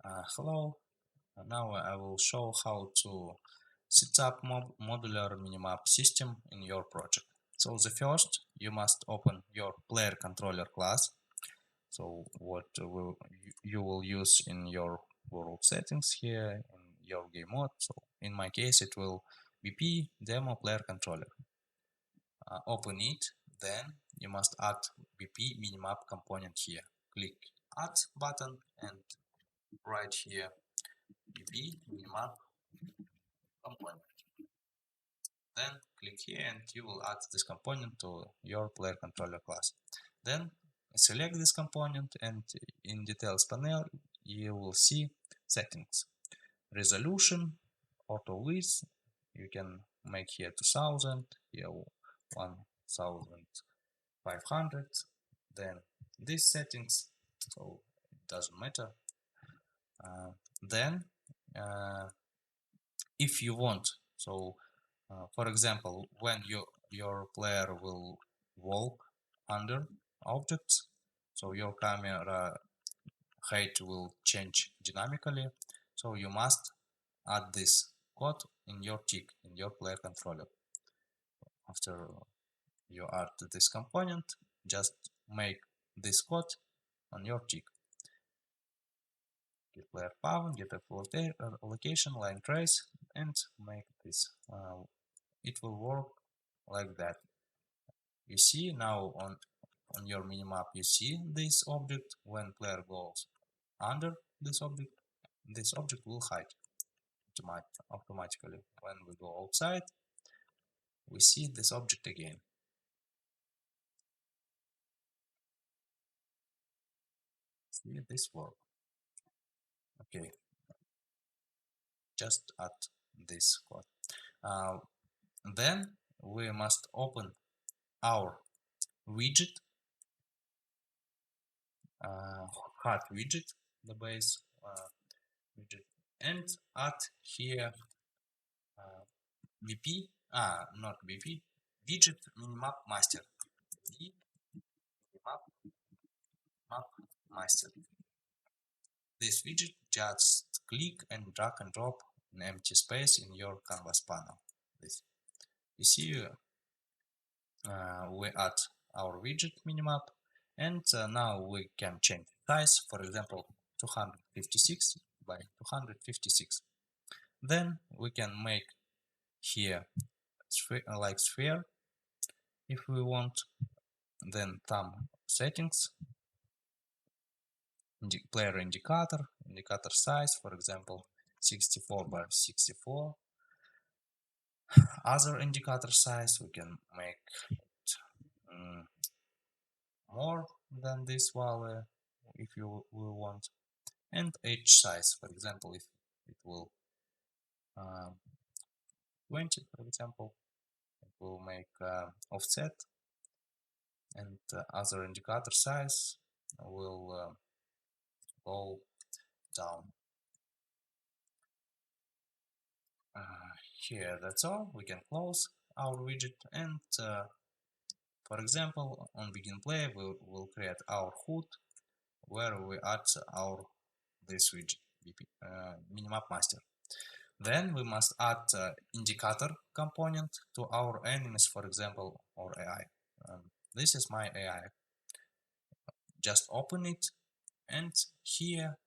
Hello, now I will show how to set up modular minimap system in your project. So the first, you must open your player controller class. So what you will use in your world settings here in your game mode. So in my case, it will BP demo player controller. Open it, then you must add BP minimap component here. Click add button and right here BP minimap component. Then click here and you will add this component to your player controller class. Then select this component and in details panel you will see settings. Resolution, auto width, you can make here 2000, here 1500. Then these settings, so it doesn't matter. Then if you want, so for example, when your player will walk under objects, so your camera height will change dynamically. So you must add this code in your tick, in your player controller. After you add this component, just make this code on your tick. Get player path, get a location, line trace, and make this. It will work like that. You see now on your minimap, you see this object. When player goes under this object will hide automatically. When we go outside, we see this object again. See this work. Okay, just add this code. Then we must open our widget, hard widget, the base widget, and add here BP, not BP, widget minimap master. Minimap master. This widget just click and drag and drop an empty space in your canvas panel. This you see, we add our widget minimap, and now we can change size. For example, 256 by 256. Then we can make here like sphere if we want. Then thumb settings, player indicator size, for example 64 by 64. Other indicator size we can make more than this value if you will want, and edge size, for example, if it will 20, for example, it will make offset, and other indicator size will go down. Here, that's all. We can close our widget, and for example, on begin play, we will create our HUD where we add our this widget, minimap master. Then we must add indicator component to our enemies, for example, or AI. This is my AI. Just open it, and here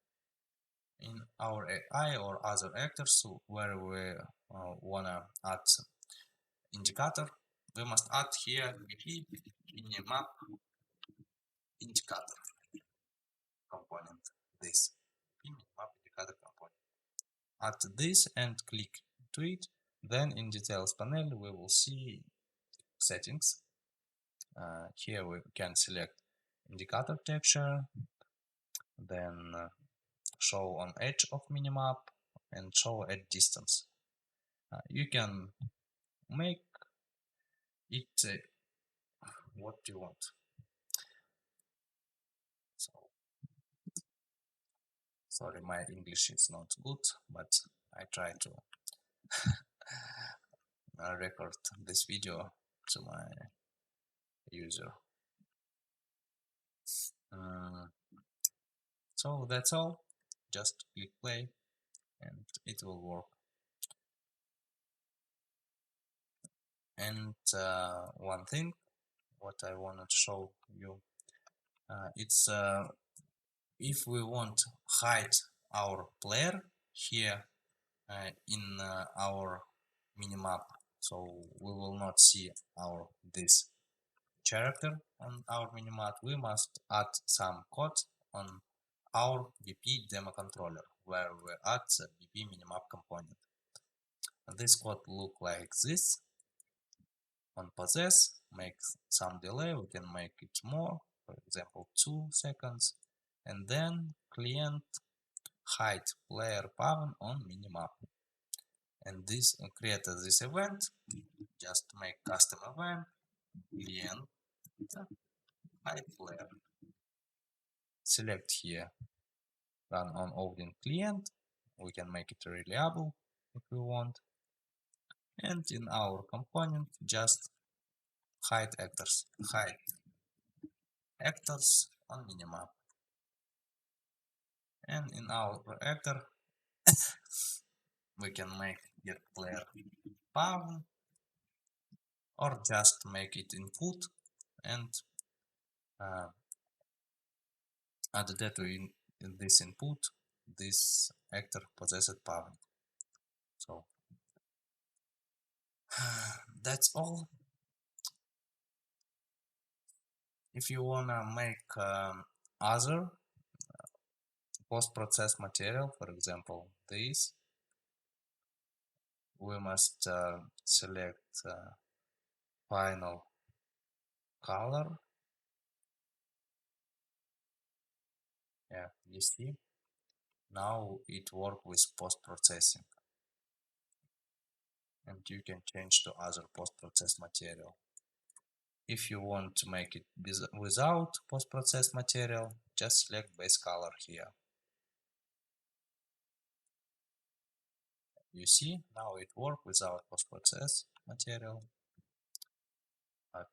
in our AI or other actors where we wanna add indicator, we must add here BP minimap indicator component. This minimap indicator component. Add this and click to it. Then in details panel we will see settings. Here we can select indicator texture, then show on edge of minimap and show at distance. You can make it what you want. So sorry, my English is not good, but I try to record this video to my user. So that's all. just click play and it will work. And one thing what I wanted to show you, it's if we want to hide our player here in our minimap, so we will not see our this character on our minimap, we must add some code on our BP demo controller where we add the BP minimap component. This code look like this. On possess, make some delay, we can make it more, for example 2 seconds, and then client hide player pawn on minimap. And this created this event, just make custom event, client hide player. Select here run on Odin client, we can make it reliable if we want, and in our component just hide actors on minimap, and in our actor we can make get player pawn or just make it input and add that in this input this actor possessed pawn. So that's all. If you wanna make other post-process material, for example this, we must select final color. Yeah, you see now it work with post-processing, and you can change to other post-process material. If you want to make it without post-process material, just select base color here. You see now it work without post-process material, but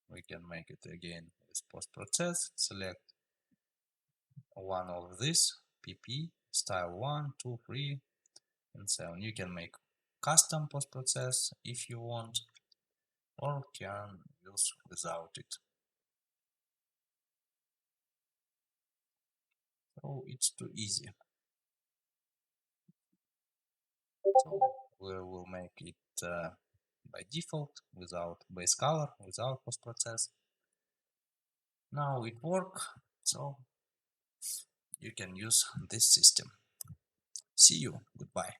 we can make it again with post-process. Select one of this PP style 1, 2, 3 and so on. You can make custom post-process if you want, or can use without it. So it's too easy. So we will make it by default without base color, without post-process. Now it work, so you can use this system. See you, goodbye.